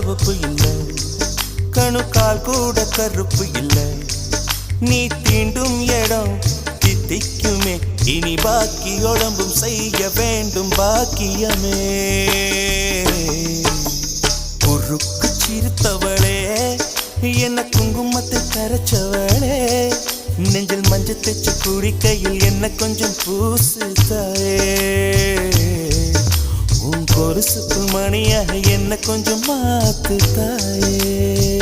செவப்பு இல்ல, கணுக்கால் கூட கருப்பு இல்ல. நீ தீண்டும் இடம் தித்திக்குமே, இனி பாக்கி உடம்பும் செய்ய வேண்டும் பாக்கியமே. குறுக்கு சிரித்தவளே, என்ன குங்குமத்தை கரைச்சவளே, நெஞ்சில் மஞ்சள் தேச்சு குடிக்கையில் என்ன கொஞ்சம் பூசு தாயே. உன் கொலுசுக்கு மணியாக என்ன கொஞ்சம் மாத்து தாயே.